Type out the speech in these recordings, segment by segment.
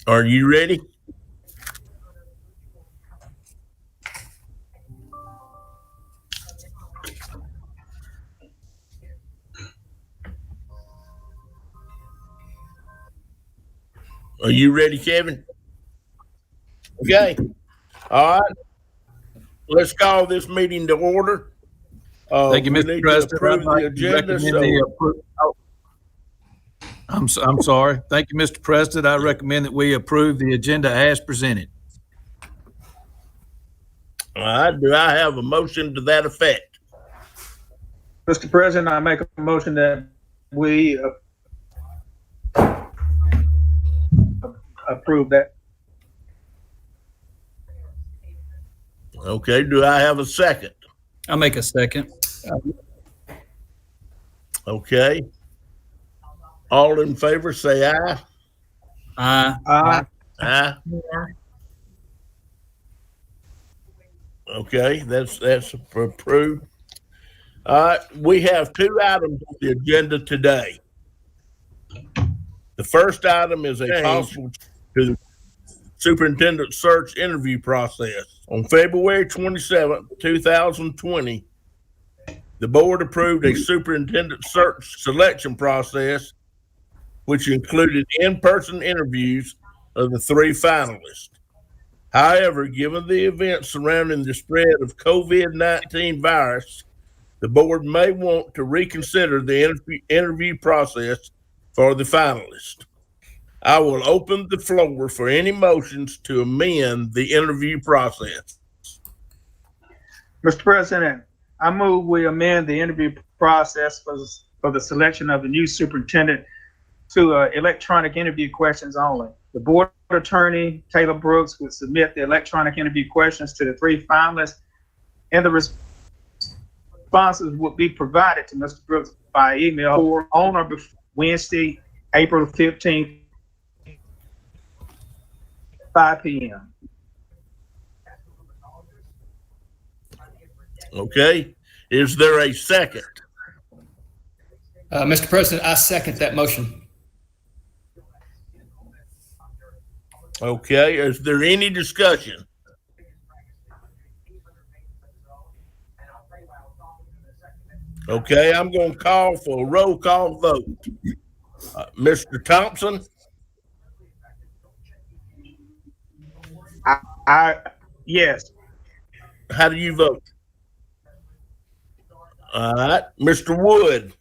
Are you ready? Are you ready, Kevin? Okay. All right. Let's call this meeting to order. Thank you, We Mr. need to President. approve I'd like the to agenda. recommend I'm sorry. Thank you, Mr. President. I recommend that we approve the agenda as presented. All right. Do I have a motion to that effect? Mr. President, I make a motion that we approve that. Okay. Do I have a second? I'll make a second. Okay. All in favor, say aye. Aye. Aye. Aye. Okay, that's approved. All right, we have two items on the agenda today. The first item is a possible to the Superintendent Search interview process. On February 27th, 2020, the board approved a Superintendent Search selection process, which included in-person interviews of the three finalists. However, given the events surrounding the spread of COVID-19 virus, the board may want to reconsider the interview process for the finalists. I will open the floor for any motions to amend the interview process. Mr. President, I move we amend the interview process for the selection of the new superintendent to electronic interview questions only. The board attorney, Taylor Brooks, would submit the electronic interview questions to the three finalists, and the responses would be provided to Mr. Brooks by email or on or before Wednesday, April 15th, 5 p.m. Okay, is there a second? Mr. President, I second that motion. Okay, is there any discussion? Okay, I'm going to call for a roll call vote. Mr. Thompson? Yes. How do you vote? All right, Mr. Wood?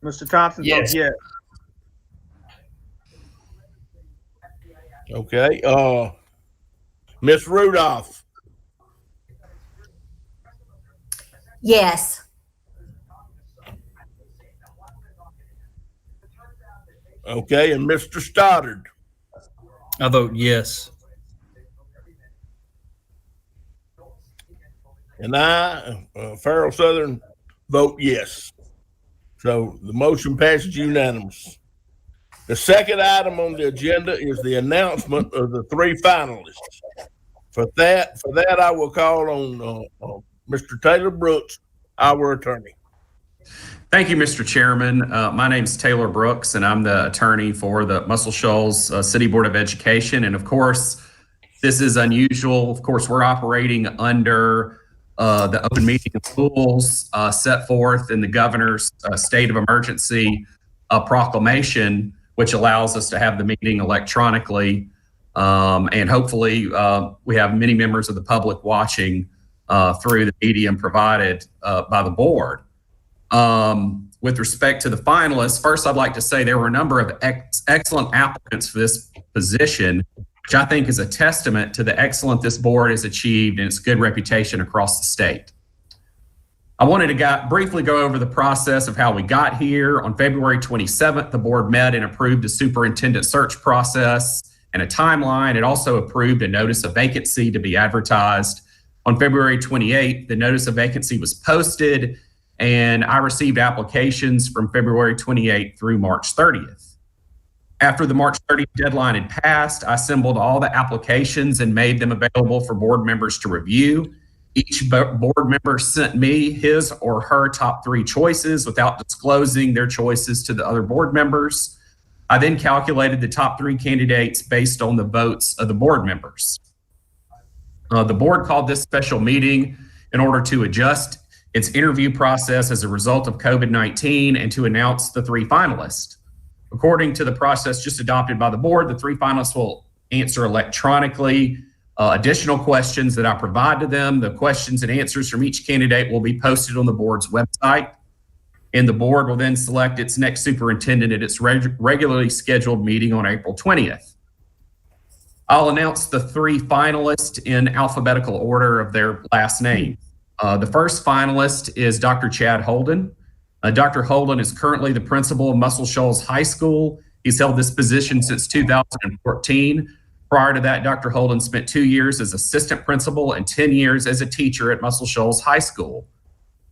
Mr. Thompson votes yes. Okay, Ms. Rudolph? Yes. Okay, and Mr. Stoddard? I vote yes. And I, Farrell Southern, vote yes. So the motion passes unanimous. The second item on the agenda is the announcement of the three finalists. For that, I will call on Mr. Taylor Brooks, our attorney. Thank you, Mr. Chairman. My name is Taylor Brooks, and I'm the attorney for the Muscle Shoals City Board of Education. And of course, this is unusual. Of course, we're operating under the open meeting rules set forth in the governor's state of emergency proclamation, which allows us to have the meeting electronically. And hopefully we have many members of the public watching through the medium provided by the board. With respect to the finalists, first I'd like to say there were a number of excellent applicants for this position, which I think is a testament to the excellence this board has achieved and its good reputation across the state. I wanted to briefly go over the process of how we got here. On February 27th, the board met and approved a superintendent search process and a timeline. It also approved a notice of vacancy to be advertised. On February 28th, the notice of vacancy was posted, and I received applications from February 28th through March 30th. After the March 30th deadline had passed, I assembled all the applications and made them available for board members to review. Each board member sent me his or her top three choices without disclosing their choices to the other board members. I then calculated the top 3 candidates based on the votes of the board members. The board called this special meeting in order to adjust its interview process as a result of COVID-19 and to announce the 3 finalists. According to the process just adopted by the board, the 3 finalists will answer electronically additional questions that I provide to them. The questions and answers from each candidate will be posted on the board's website, and the board will then select its next superintendent at its regularly scheduled meeting on April 20th. I'll announce the 3 finalists in alphabetical order of their last name. The first finalist is Dr. Chad Holden. Dr. Holden is currently the principal of Muscle Shoals High School. He's held this position since 2014. Prior to that, Dr. Holden spent 2 years as assistant principal and 10 years as a teacher at Muscle Shoals High School.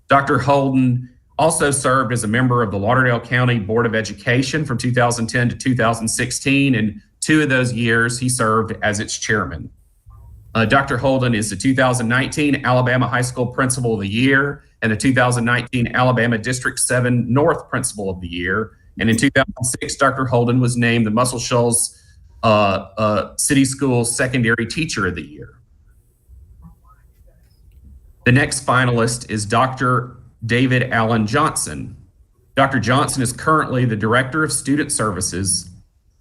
Dr. Holden also served as a member of the Lauderdale County Board of Education from 2010 to 2016, and 2 of those years he served as its chairman. Dr. Holden is the 2019 Alabama High School Principal of the Year and the 2019 Alabama District 7 North Principal of the Year. And in 2006, Dr. Holden was named the Muscle Shoals City Schools Secondary Teacher of the Year. The next finalist is Dr. David Allen Johnson. Dr. Johnson is currently the Director of Student Services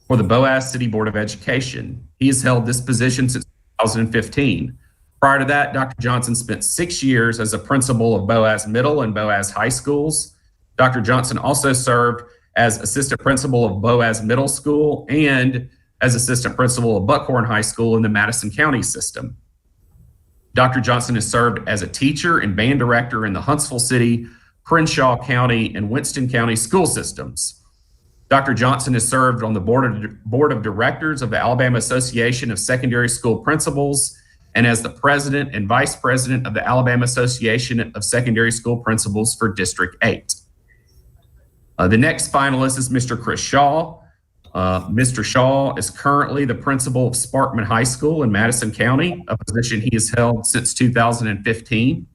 for the Boaz City Board of Education. He has held this position since 2015. Prior to that, Dr. Johnson spent 6 years as a principal of Boaz Middle and Boaz High Schools. Dr. Johnson also served as assistant principal of Boaz Middle School and as assistant principal of Buckhorn High School in the Madison County system. Dr. Johnson has served as a teacher and band director in the Huntsville City, Crenshaw County, and Winston County school systems. Dr. Johnson has served on the board of directors of the Alabama Association of Secondary School Principals and as the president and vice president of the Alabama Association of Secondary School Principals for District 8. The next finalist is Mr. Chris Shaw. Mr. Shaw is currently the principal of Sparkman High School in Madison County, a position he has held since 2015.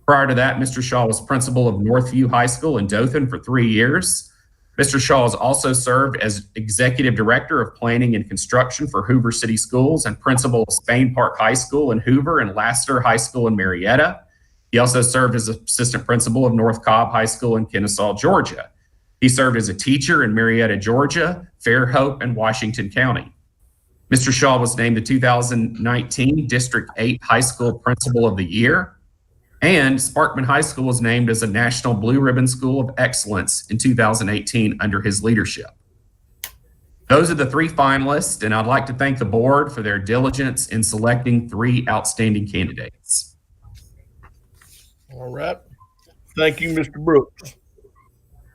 Prior to that, Mr. Shaw was principal of Northview High School in Dothan for 3 years. Mr. Shaw has also served as executive director of planning and construction for Hoover City Schools and principal of Spain Park High School in Hoover and Lassiter High School in Marietta. He also served as assistant principal of North Cobb High School in Kennesaw, Georgia. He served as a teacher in Marietta, Georgia, Fairhope, and Washington County. Mr. Shaw was named the 2019 District 8 High School Principal of the Year, and Sparkman High School was named as a National Blue Ribbon School of Excellence in 2018 under his leadership. Those are the 3 finalists, and I'd like to thank the board for their diligence in selecting 3 outstanding candidates. All right. Thank you, Mr. Brooks.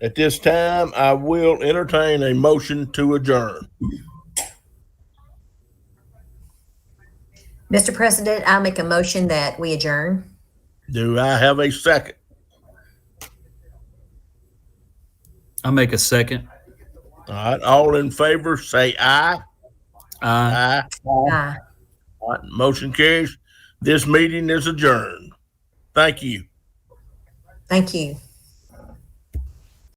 At this time, I will entertain a motion to adjourn. Mr. President, I make a motion that we adjourn. Do I have a second? I'll make a second. All right. All in favor, say aye. Aye. Aye. Aye. All right. Motion carries. This meeting is adjourned. Thank you. Thank you.